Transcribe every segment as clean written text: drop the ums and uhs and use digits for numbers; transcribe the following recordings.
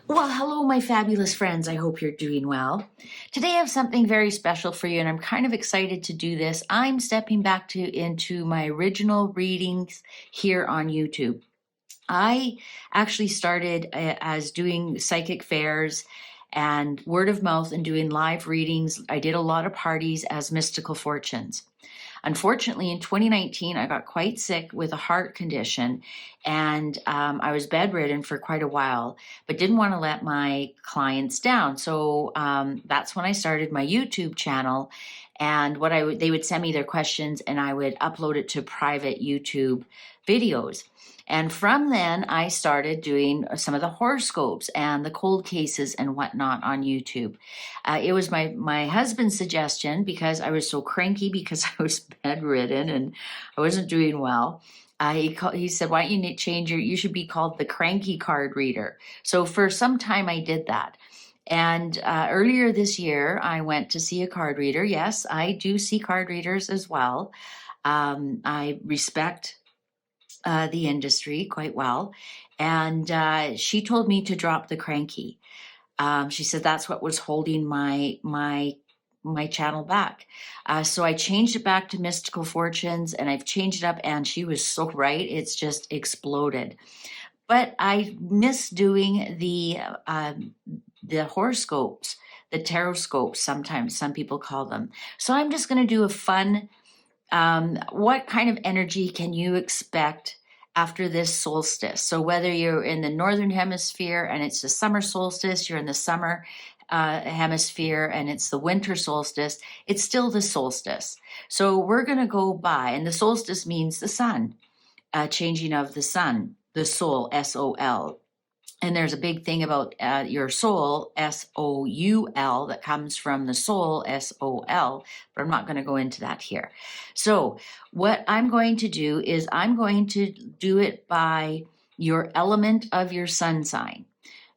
Well, hello, my fabulous friends. I hope you're doing well. Today I have something very special for you, and I'm kind of excited to do this. I'm stepping back into my original readings here on YouTube. I actually started as doing psychic fairs and word of mouth and doing live readings. I did a lot of parties as Mystical Fortunes. Unfortunately, in 2019, I got quite sick with a heart condition, and I was bedridden for quite a while, but didn't want to let my clients down. So that's when I started my YouTube channel. And they would send me their questions, and I would upload it to private YouTube videos. And from then, I started doing some of the horoscopes and the cold cases and whatnot on YouTube. It was my husband's suggestion because I was so cranky because I was bedridden and I wasn't doing well. He said, "Why don't you change you should be called the cranky card reader." So for some time, I did that. And earlier this year, I went to see a card reader. Yes, I do see card readers as well. I respect the industry quite well. And she told me to drop the cranky. She said that's what was holding my channel back. So I changed it back to Mystical Fortunes, and I've changed it up, and she was so right. It's just exploded. But I miss doing the horoscopes, the tarot scopes, sometimes some people call them. So I'm just going to do a fun, what kind of energy can you expect after this solstice? So whether you're in the northern hemisphere and it's the summer solstice, you're in the summer hemisphere and it's the winter solstice, it's still the solstice. So we're going to go by, and the solstice means the sun, changing of the sun, the soul, S-O-L. And there's a big thing about your soul, S-O-U-L, that comes from the soul, S-O-L, but I'm not going to go into that here. So what I'm going to do is I'm going to do it by your element of your sun sign.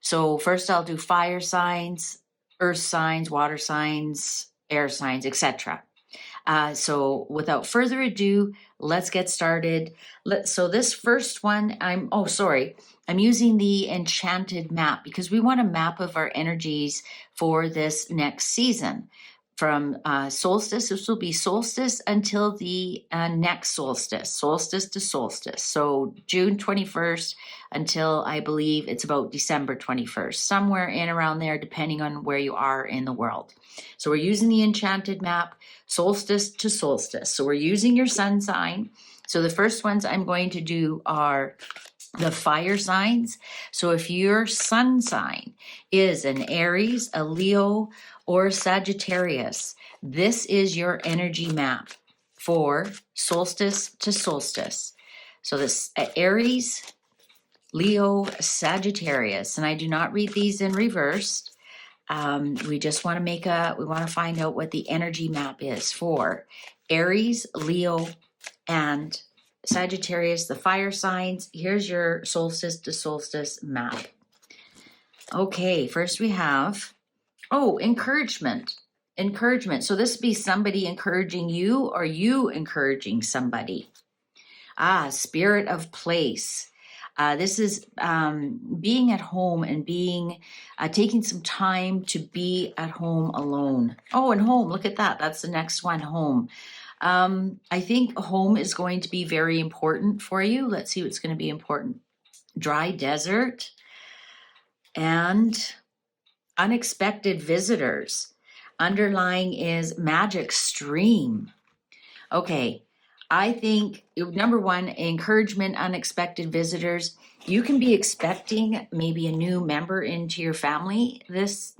So first I'll do fire signs, earth signs, water signs, air signs, etc. So without further ado, let's get started. So this first one, I'm using the enchanted map because we want a map of our energies for this next season. From solstice, this will be solstice until the next solstice to solstice. So June 21st until I believe it's about December 21st, somewhere in around there, depending on where you are in the world. So we're using the enchanted map, solstice to solstice. So we're using your sun sign. So the first ones I'm going to do are the fire signs. So if your sun sign is an Aries, a Leo, or Sagittarius, this is your energy map for solstice to solstice. So this Aries, Leo, Sagittarius, and I do not read these in reverse. We just want to we want to find out what the energy map is for Aries, Leo, and Sagittarius, the fire signs. Here's your solstice to solstice map. Okay, first we have, encouragement. Encouragement. So this would be somebody encouraging you or you encouraging somebody. Spirit of place. This is being at home and taking some time to be at home alone. Oh, and home, look at that. That's the next one, home. I think home is going to be very important for you. Let's see what's going to be important. Dry desert and unexpected visitors. Underlying is magic stream. Okay, I think number one, encouragement, unexpected visitors. You can be expecting maybe a new member into your family this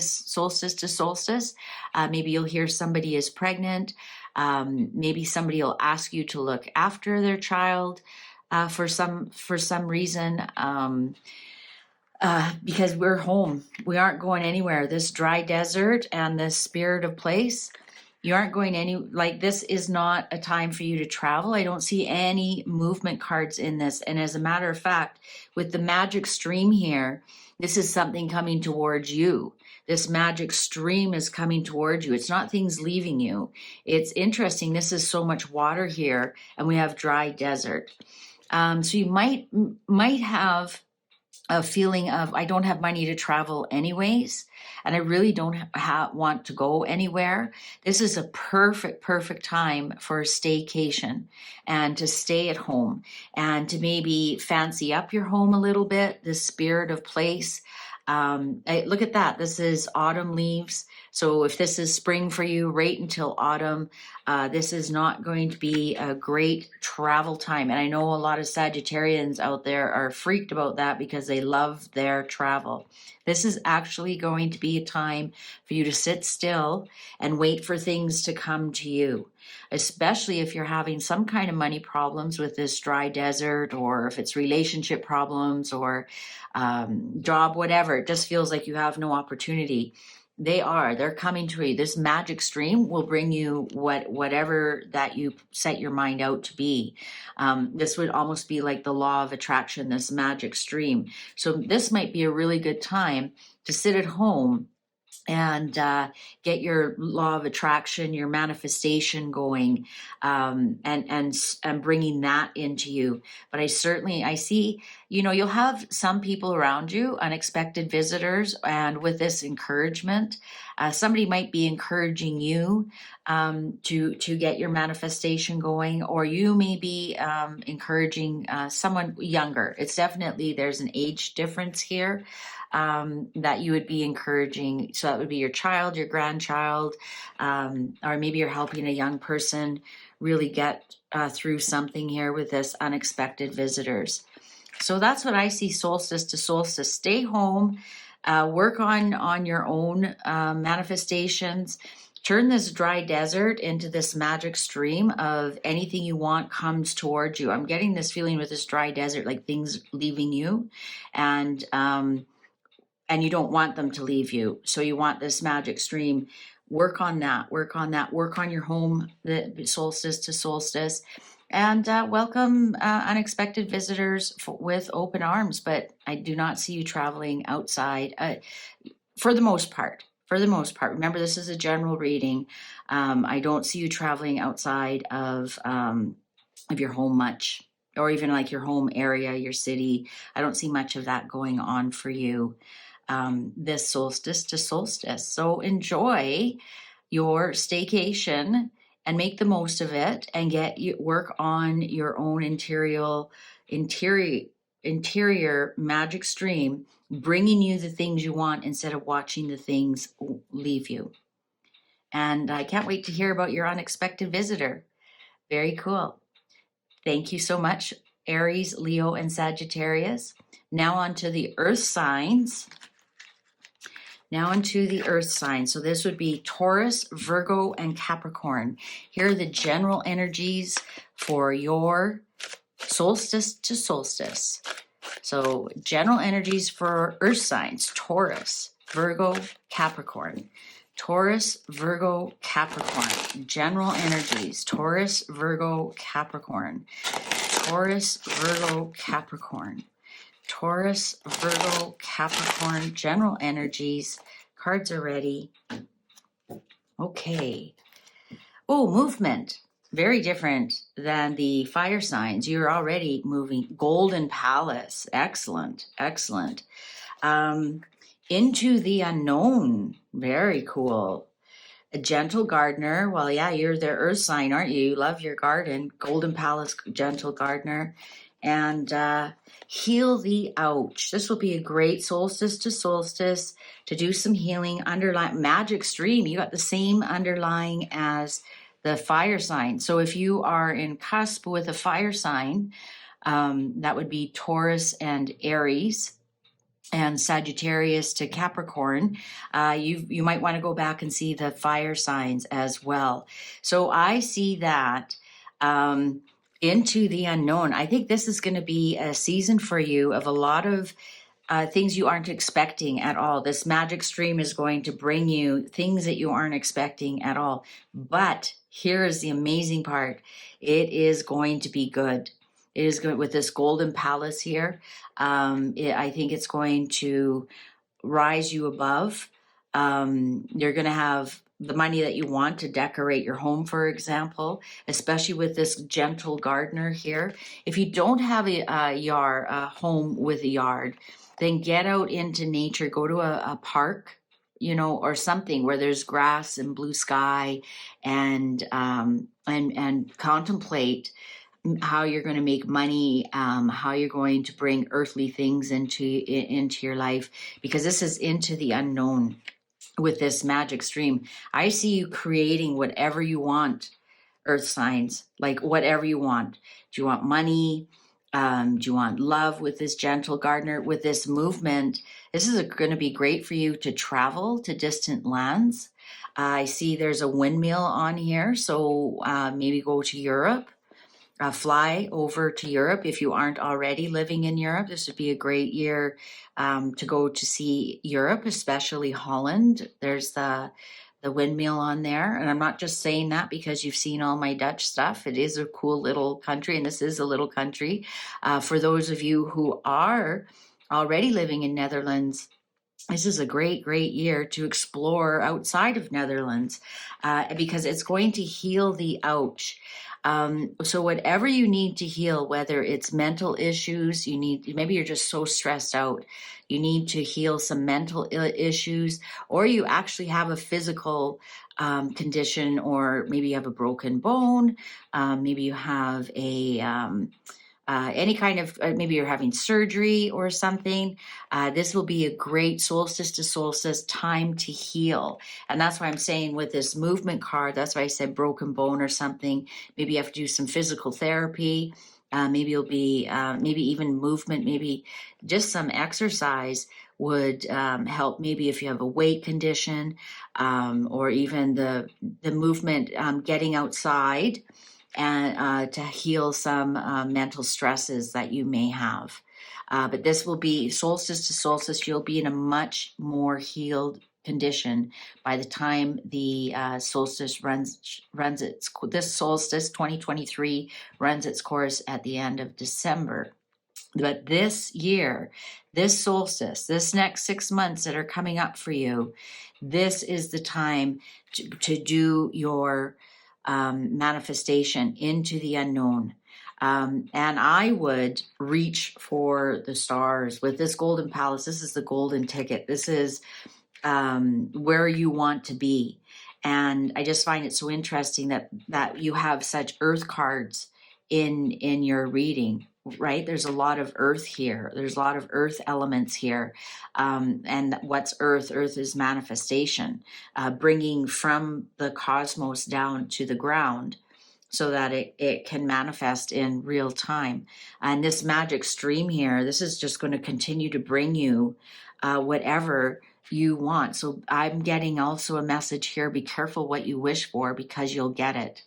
solstice to solstice. Maybe you'll hear somebody is pregnant. Maybe somebody will ask you to look after their child for some reason. Because we're home, we aren't going anywhere. This dry desert and this spirit of place, you aren't going this is not a time for you to travel. I don't see any movement cards in this. And as a matter of fact, with the magic stream here, this is something coming towards you. This magic stream is coming towards you. It's not things leaving you. It's interesting. This is so much water here, and we have dry desert. So you might have a feeling of I don't have money to travel anyways, and I really don't want to go anywhere. This is a perfect time for a staycation and to stay at home and to maybe fancy up your home a little bit, the spirit of place. Look at that. This is autumn leaves. So if this is spring for you, right until autumn, this is not going to be a great travel time. And I know a lot of Sagittarians out there are freaked about that because they love their travel. This is actually going to be a time for you to sit still and wait for things to come to you, especially if you're having some kind of money problems with this dry desert, or if it's relationship problems or job, whatever. It just feels like you have no opportunity. They're coming to you. This magic stream will bring you whatever that you set your mind out to be. This would almost be like the law of attraction, this magic stream. So this might be a really good time to sit at home and get your law of attraction, your manifestation going, and bringing that into you. But I see, you'll have some people around you, unexpected visitors, and with this encouragement, somebody might be encouraging you to get your manifestation going, or you may be encouraging someone younger. It's definitely, there's an age difference here. That you would be encouraging. So that would be your child, your grandchild, or maybe you're helping a young person really get through something here with this unexpected visitors. So that's what I see solstice to solstice. Stay home, work on your own manifestations. Turn this dry desert into this magic stream of anything you want comes towards you. I'm getting this feeling with this dry desert, like things leaving you, and you don't want them to leave you. So you want this magic stream. Work on that, work on your home, the solstice to solstice, and welcome unexpected visitors with open arms. But I do not see you traveling outside for the most part. Remember, this is a general reading. I don't see you traveling outside of your home much, or even like your home area, your city. I don't see much of that going on for you. This solstice to solstice. So enjoy your staycation and make the most of it, and work on your own interior magic stream, bringing you the things you want instead of watching the things leave you. And I can't wait to hear about your unexpected visitor. Very cool. Thank you so much, Aries, Leo, and Sagittarius. Now on to the earth signs. So this would be Taurus, Virgo, and Capricorn. Here are the general energies for your solstice to solstice. So general energies for earth signs: Taurus, Virgo, Capricorn. Taurus, Virgo, Capricorn. General energies: Taurus, Virgo, Capricorn. Taurus, Virgo, Capricorn. Taurus, Virgo, Capricorn, general energies. Cards are ready. Okay. Oh, movement. Very different than the fire signs. You're already moving. Golden Palace. Excellent. Into the unknown. Very cool. A gentle gardener. Well, yeah, you're the earth sign, aren't you? You love your garden. Golden Palace, gentle gardener. And heal the ouch. This will be a great solstice to solstice to do some healing. Underlying magic stream, you got the same underlying as the fire sign. So if you are in cusp with a fire sign, that would be Taurus and Aries, and Sagittarius to Capricorn, you might want to go back and see the fire signs as well. So I see that into the unknown. I think this is going to be a season for you of a lot of things you aren't expecting at all. This magic stream is going to bring you things that you aren't expecting at all. But here is the amazing part. It is going to be good. It is good with this golden palace here. I think it's going to rise you above. You're going to have the money that you want to decorate your home, for example, especially with this gentle gardener here. If you don't have a home with a yard, then get out into nature, go to a park, you know, or something where there's grass and blue sky, and contemplate how you're going to make money, how you're going to bring earthly things into your life, because this is into the unknown with this magic stream. I see you creating whatever you want, earth signs, like whatever you want. Do you want money? Do you want love with this gentle gardener, with this movement? This is going to be great for you to travel to distant lands. I see there's a windmill on here, so maybe go to Europe. Fly over to Europe if you aren't already living in Europe. This would be a great year to go to see Europe, especially Holland. There's the windmill on there. And I'm not just saying that because you've seen all my Dutch stuff. It is a cool little country, and this is a little country. For those of you who are already living in Netherlands, this is a great year to explore outside of Netherlands because it's going to heal the ouch. So whatever you need to heal, whether it's mental issues, maybe you're just so stressed out, you need to heal some mental issues, or you actually have a physical condition, or maybe you have a broken bone, maybe you have any kind of, maybe you're having surgery or something. This will be a great solstice to solstice time to heal. And that's why I'm saying with this movement card, that's why I said broken bone or something. Maybe you have to do some physical therapy. Maybe you'll be, maybe even movement, maybe just some exercise would help. Maybe if you have a weight condition, or even the movement, getting outside, and to heal some mental stresses that you may have. But this will be solstice to solstice. You'll be in a much more healed condition by the time the solstice runs this solstice 2023 runs its course at the end of December. But this year, this solstice, this next 6 months that are coming up for you, this is the time to do your manifestation into the unknown. And I would reach for the stars with this golden palace. This is the golden ticket. This is where you want to be. And I just find it so interesting that you have such earth cards in your reading, right? There's a lot of earth here. There's a lot of earth elements here. And what's earth? Earth is manifestation, bringing from the cosmos down to the ground so that it can manifest in real time. And this magic stream here, this is just going to continue to bring you whatever you want. So I'm getting also a message here: be careful what you wish for, because you'll get it.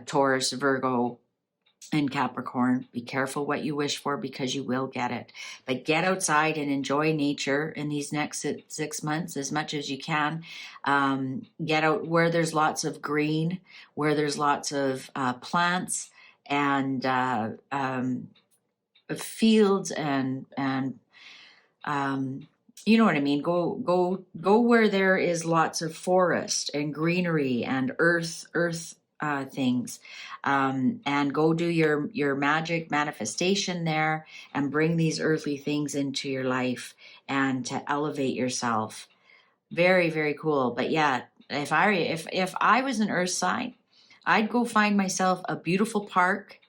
Taurus, Virgo, and Capricorn, be careful what you wish for, because you will get it. But get outside and enjoy nature in these next 6 months as much as you can. Get out where there's lots of green, where there's lots of plants and fields and you know what I mean? Go where there is lots of forest and greenery and earth things, and go do your magic manifestation there, and bring these earthly things into your life and to elevate yourself. Very, very cool. But yeah, if I was an earth sign, I'd go find myself a beautiful park,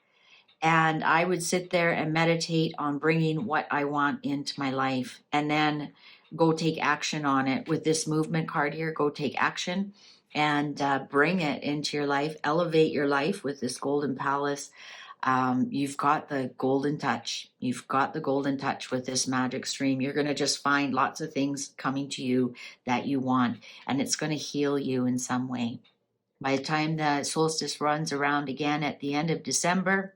and I would sit there and meditate on bringing what I want into my life, and then go take action on it. With this movement card here, go take action and bring it into your life. Elevate your life with this golden palace. You've got the golden touch. You've got the golden touch with this magic stream. You're going to just find lots of things coming to you that you want, and it's going to heal you in some way. By the time the solstice runs around again at the end of December,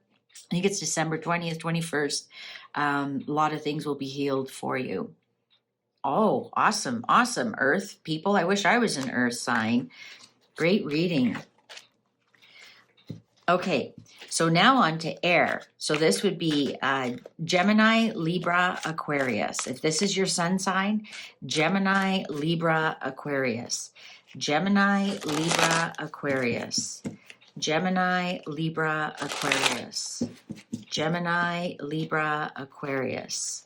I think it's December 20th, 21st, a lot of things will be healed for you. Oh, awesome, Earth people. I wish I was an Earth sign. Great reading. Okay, So now on to air. So this would be Gemini, Libra, Aquarius. If this is your sun sign, Gemini, Libra, Aquarius. Gemini, Libra, Aquarius. Gemini, Libra, Aquarius. Gemini, Libra, Aquarius.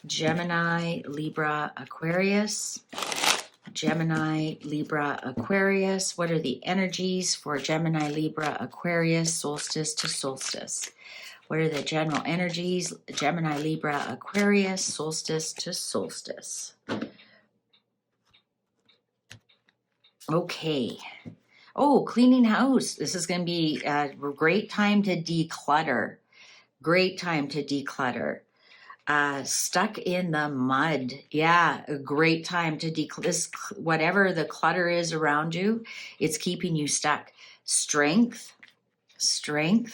Gemini, Libra, Aquarius. Gemini, Libra, Aquarius. What are the energies for Gemini, Libra, Aquarius, solstice to solstice? What are the general energies? Gemini, Libra, Aquarius, solstice to solstice. Okay. Oh, cleaning house. This is going to be a great time to declutter. Great time to declutter. Stuck in the mud. Yeah, a great time to declutter. Whatever the clutter is around you, it's keeping you stuck. Strength, spirit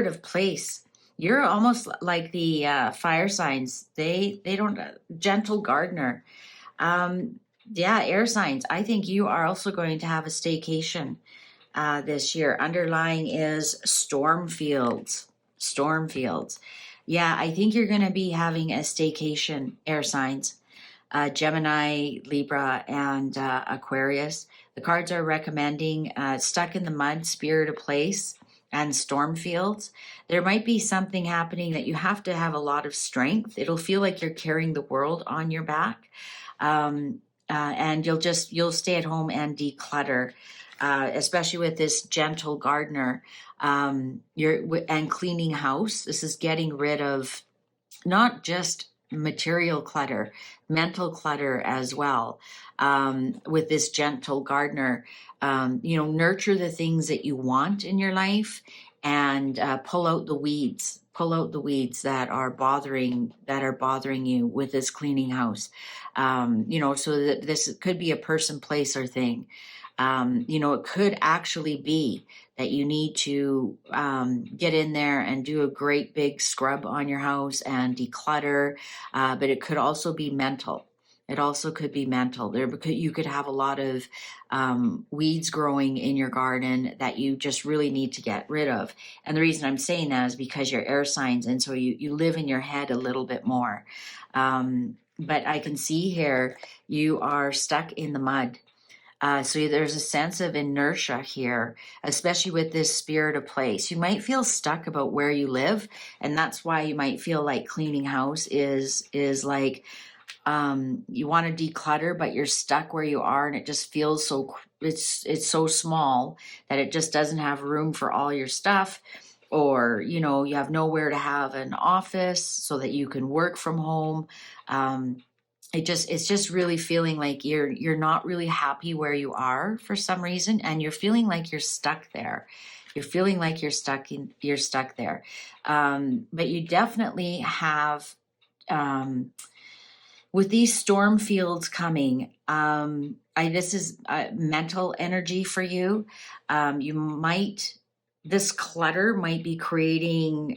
of place. You're almost like the fire signs. They don't, gentle gardener. Yeah, air signs. I think you are also going to have a staycation this year. Underlying is storm fields. Yeah, I think you're going to be having a staycation, air signs, Gemini, Libra, and Aquarius. The cards are recommending stuck in the mud, spirit of place, and storm fields. There might be something happening that you have to have a lot of strength. It'll feel like you're carrying the world on your back. And you'll stay at home and declutter, especially with this gentle gardener. And cleaning house. This is getting rid of not just material clutter, mental clutter as well. With this gentle gardener, nurture the things that you want in your life, and pull out the weeds. Pull out the weeds that are bothering you with this cleaning house. So that this could be a person, place, or thing. It could actually be that you need to get in there and do a great big scrub on your house and declutter, but it could also be mental. It also could be mental. You could have a lot of weeds growing in your garden that you just really need to get rid of. And the reason I'm saying that is because you're air signs, and so you live in your head a little bit more. But I can see here you are stuck in the mud. So there's a sense of inertia here, especially with this spirit of place. You might feel stuck about where you live, and that's why you might feel like cleaning house is like you want to declutter, but you're stuck where you are, and it just feels it's so small that it just doesn't have room for all your stuff. Or you have nowhere to have an office so that you can work from home. It's just really feeling like you're not really happy where you are for some reason, and you're feeling like you're stuck there. You're feeling like you're stuck there. But you definitely have, with these storm fields coming, this is mental energy for you. This clutter might be creating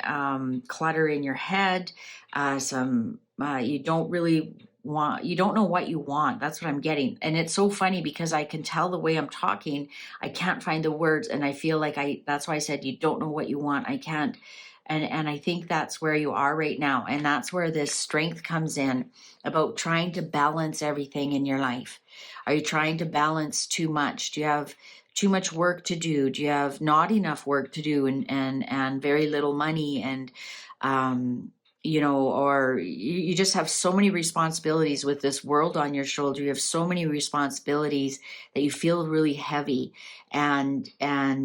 clutter in your head. You don't know what you want. That's what I'm getting. And it's so funny because I can tell the way I'm talking, I can't find the words, and I feel like that's why I said you don't know what you want. I can't. And I think that's where you are right now. And that's where this strength comes in, about trying to balance everything in your life. Are you trying to balance too much? Do you have too much work to do? Do you have not enough work to do and very little money? And, or you just have so many responsibilities with this world on your shoulder. You have so many responsibilities that you feel really heavy, and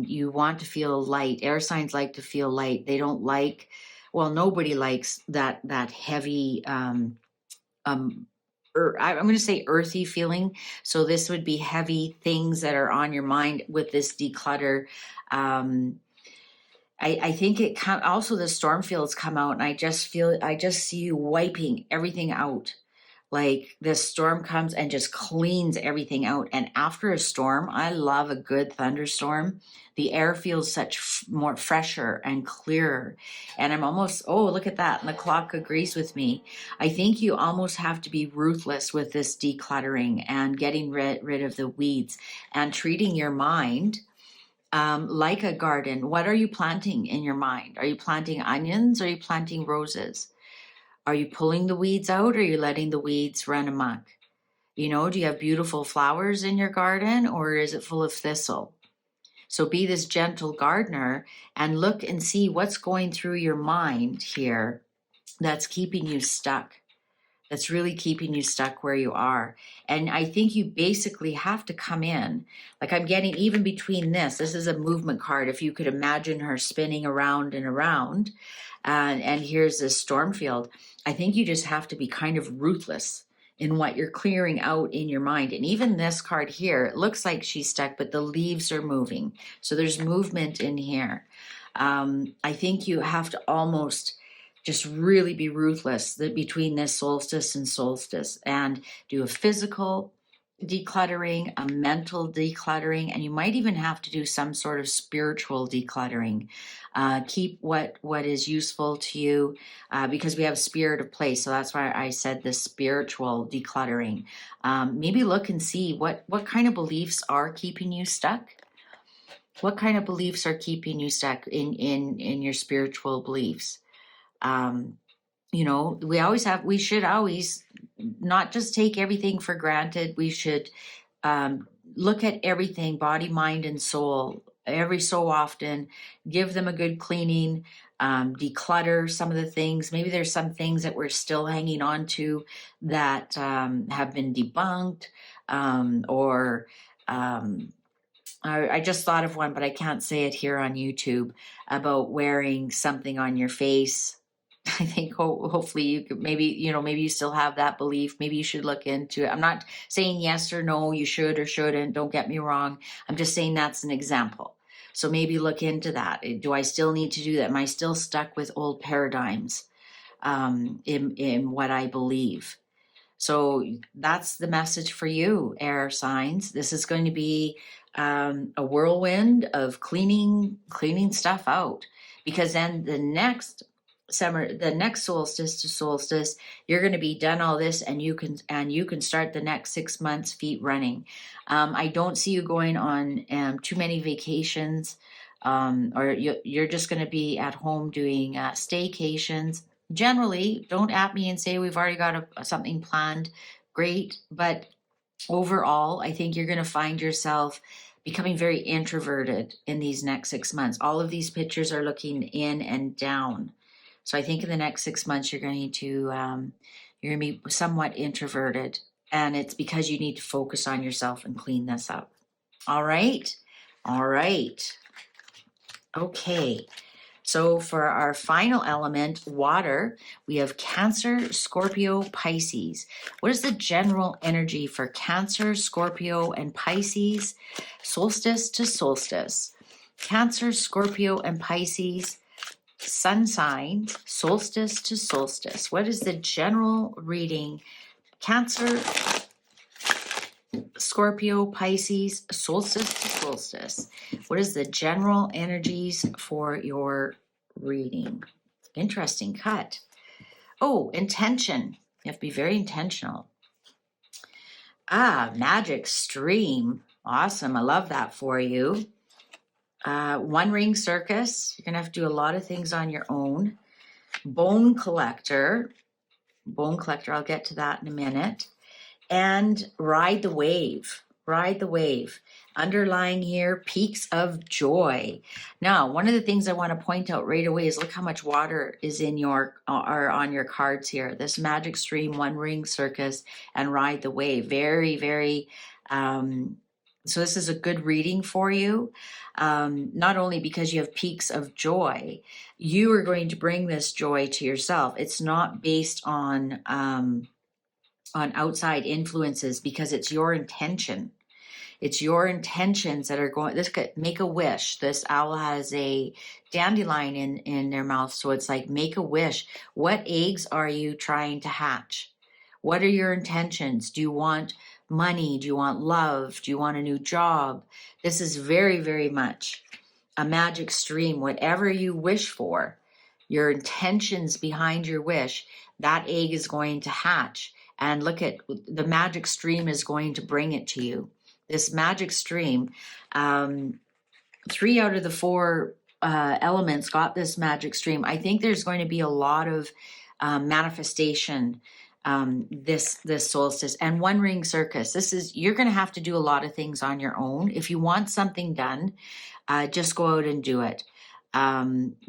you want to feel light. Air signs like to feel light. They don't like, nobody likes that heavy, I'm going to say earthy feeling. So this would be heavy things that are on your mind with this declutter. I think also the storm fields come out, and I just see you wiping everything out. Like this storm comes and just cleans everything out. And after a storm, I love a good thunderstorm. The air feels more fresher and clearer. And I'm almost, look at that. And the clock agrees with me. I think you almost have to be ruthless with this decluttering and getting rid of the weeds and treating your mind like a garden. What are you planting in your mind? Are you planting onions? Or are you planting roses? Are you pulling the weeds out, or are you letting the weeds run amok? You know, do you have beautiful flowers in your garden, or is it full of thistle? So be this gentle gardener and look and see what's going through your mind here that's keeping you stuck. That's really keeping you stuck where you are. And I think you basically have to come in. Like I'm getting even between this is a movement card. If you could imagine her spinning around and around, and here's this storm field. I think you just have to be kind of ruthless in what you're clearing out in your mind. And even this card here, it looks like she's stuck, but the leaves are moving. So there's movement in here. I think you have to almost just really be ruthless between this solstice and solstice, and do a physical decluttering, a mental decluttering, and you might even have to do some sort of spiritual decluttering. Keep what is useful to you, because we have spirit of place. So that's why I said the spiritual decluttering. Maybe look and see what kind of beliefs are keeping you stuck. What kind of beliefs are keeping you stuck in your spiritual beliefs? You know, we should always not just take everything for granted. We should look at everything, body, mind, and soul, every so often, give them a good cleaning, declutter some of the things. Maybe there's some things that we're still hanging on to that have been debunked, or I just thought of one, but I can't say it here on YouTube, about wearing something on your face. I think hopefully you could, maybe you still have that belief. Maybe you should look into it. I'm not saying yes or no, you should or shouldn't. Don't get me wrong. I'm just saying that's an example. So maybe look into that. Do I still need to do that? Am I still stuck with old paradigms in what I believe? So that's the message for you, air signs. This is going to be a whirlwind of cleaning stuff out, because then the next solstice to solstice, you're going to be done all this, and you can start the next 6 months feet running. I don't see you going on too many vacations, or you're just going to be at home doing staycations. Generally, don't at me and say we've already got something planned. Great, but overall, I think you're going to find yourself becoming very introverted in these next 6 months. All of these pictures are looking in and down. So I think in the next 6 months, you're going to be somewhat introverted, and it's because you need to focus on yourself and clean this up. All right. Okay. So for our final element, water, we have Cancer, Scorpio, Pisces. What is the general energy for Cancer, Scorpio, and Pisces? Solstice to solstice. Cancer, Scorpio, and Pisces. Sun signs, solstice to solstice. What is the general reading? Cancer, Scorpio, Pisces, solstice to solstice. What is the general energies for your reading? Interesting cut. Oh, intention. You have to be very intentional. Magic stream. Awesome. I love that for you. One ring circus. You're going to have to do a lot of things on your own. Bone collector. I'll get to that in a minute. And ride the wave. Underlying here, peaks of joy. Now, one of the things I want to point out right away is look how much water is in on your cards here. This magic stream, one ring circus, and ride the wave. Very, very. So this is a good reading for you. Not only because you have peaks of joy, you are going to bring this joy to yourself. It's not based on outside influences, because it's your intention. It's your intentions that are going. This could make a wish. This owl has a dandelion in their mouth, so it's like make a wish. What eggs are you trying to hatch? What are your intentions? Do you want money? Do you want love? Do you want a new job? This is very, very much a magic stream. Whatever you wish for, your intentions behind your wish, that egg is going to hatch. And look at the magic stream is going to bring it to you. This magic stream, 3 out of the 4 elements got this magic stream. I think there's going to be a lot of manifestation this solstice. And one ring circus, you're going to have to do a lot of things on your own. If you want something done, just go out and do it.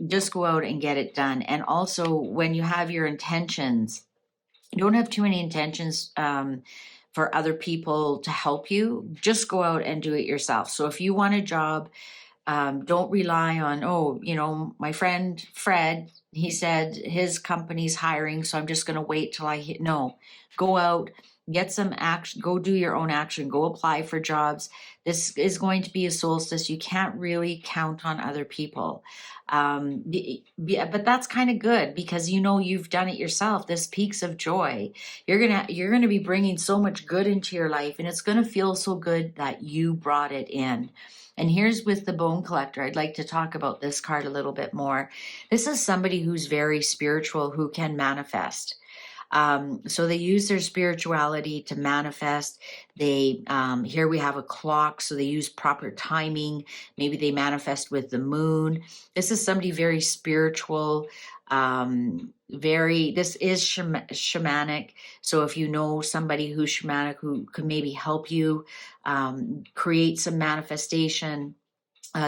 Just go out and get it done. And also, when you have your intentions, you don't have too many intentions for other people to help you. Just go out and do it yourself. So if you want a job, don't rely on, my friend Fred, he said his company's hiring, so I'm just going to wait till no, go out, get some action, go do your own action, go apply for jobs. This is going to be a solstice. You can't really count on other people. But that's kind of good because you've done it yourself. This peaks of joy. You're going to be bringing so much good into your life, and it's going to feel so good that you brought it in. And here's with the bone collector. I'd like to talk about this card a little bit more. This is somebody who's very spiritual, who can manifest. So they use their spirituality to manifest. Here we have a clock, so they use proper timing. Maybe they manifest with the moon. This is somebody very spiritual, this is shamanic. So if you know somebody who's shamanic who could maybe help you create some manifestation,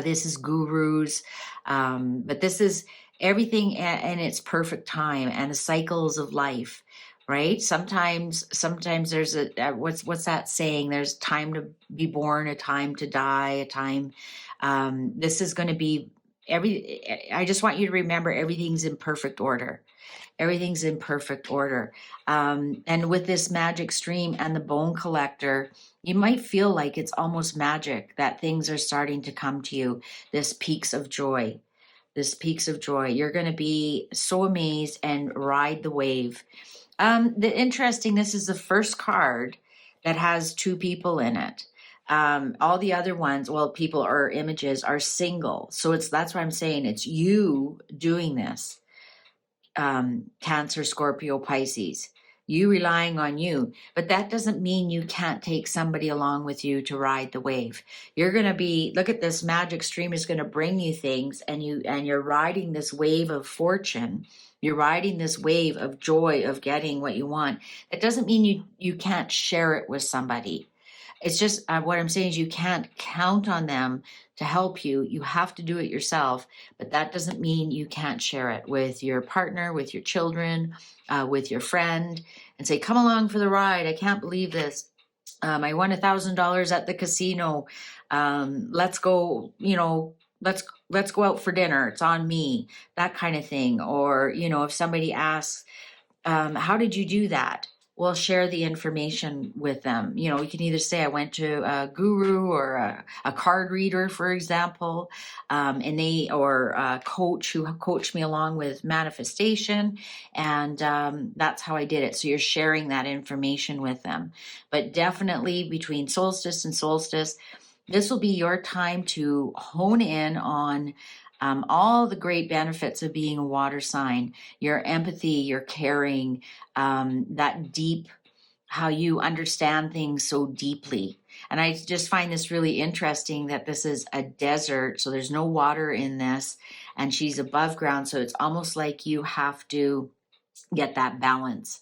this is gurus, but this is everything in its perfect time and the cycles of life, right? Sometimes there's what's that saying? There's time to be born, a time to die, a time. This is going to be I just want you to remember everything's in perfect order. Everything's in perfect order. And with this magic stream and the bone collector, you might feel like it's almost magic that things are starting to come to you. This peaks of joy. You're going to be so amazed and ride the wave. This is the first card that has 2 people in it. All the other ones, people or images are single. So that's why I'm saying it's you doing this. Cancer, Scorpio, Pisces, you relying on you, but that doesn't mean you can't take somebody along with you to ride the wave. You're going to look at this magic stream is going to bring you things, and you're riding this wave of fortune. You're riding this wave of joy of getting what you want. It doesn't mean you can't share it with somebody. It's just what I'm saying is you can't count on them to help you. You have to do it yourself, but that doesn't mean you can't share it with your partner, with your children, with your friend, and say, come along for the ride. I can't believe this. I won $1,000 at the casino. Let's go, let's go out for dinner. It's on me, that kind of thing. Or, if somebody asks, how did you do that? Well, share the information with them. You can either say I went to a guru or a card reader, for example, or a coach who coached me along with manifestation, and that's how I did it. So you're sharing that information with them. But definitely between solstice and solstice, this will be your time to hone in on all the great benefits of being a water sign, your empathy, your caring, that deep, how you understand things so deeply. And I just find this really interesting that this is a desert, so there's no water in this, and she's above ground, so it's almost like you have to get that balance.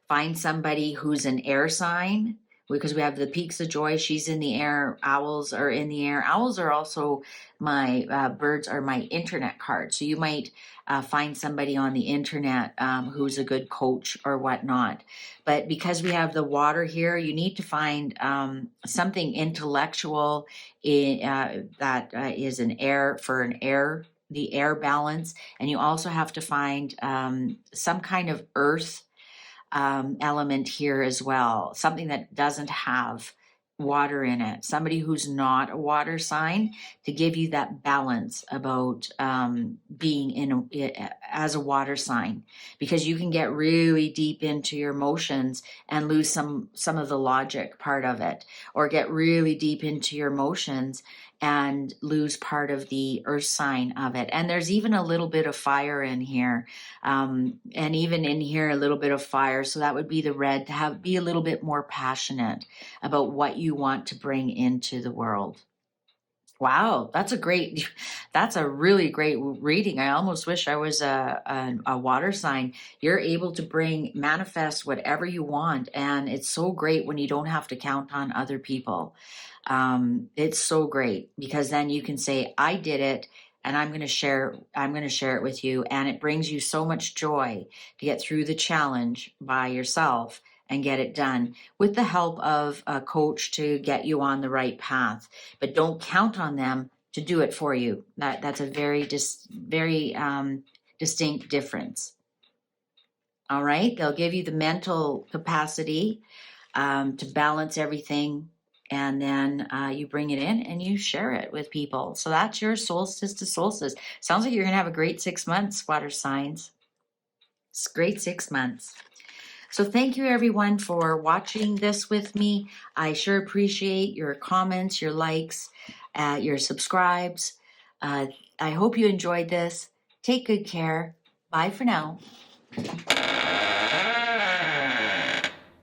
Find somebody who's an air sign, because we have the peaks of joy. She's in the air. Owls are in the air. Owls are also birds are my internet card. So you might find somebody on the internet who's a good coach or whatnot. But because we have the water here, you need to find something intellectual that is the air balance. And you also have to find some kind of earth element here as well, something that doesn't have water in it, somebody who's not a water sign, to give you that balance about being as a water sign, because you can get really deep into your emotions and lose some of the logic part of it, or get really deep into your emotions and lose part of the earth sign of it. And there's even a little bit of fire in here, and even in here a little bit of fire, so that would be the red, to be a little bit more passionate about what you want to bring into the world. Wow, that's a really great reading. I almost wish I was a water sign. You're able to manifest whatever you want. And it's so great when you don't have to count on other people. It's so great because then you can say, I did it and I'm going to share it with you. And it brings you so much joy to get through the challenge by yourself and get it done with the help of a coach to get you on the right path. But don't count on them to do it for you. That's a very distinct difference. All right, they'll give you the mental capacity to balance everything, and then you bring it in and you share it with people. So that's your solstice to solstice. Sounds like you're going to have a great 6 months, water signs. It's great 6 months. So thank you everyone for watching this with me. I sure appreciate your comments, your likes, your subscribes. I hope you enjoyed this. Take good care. Bye for now.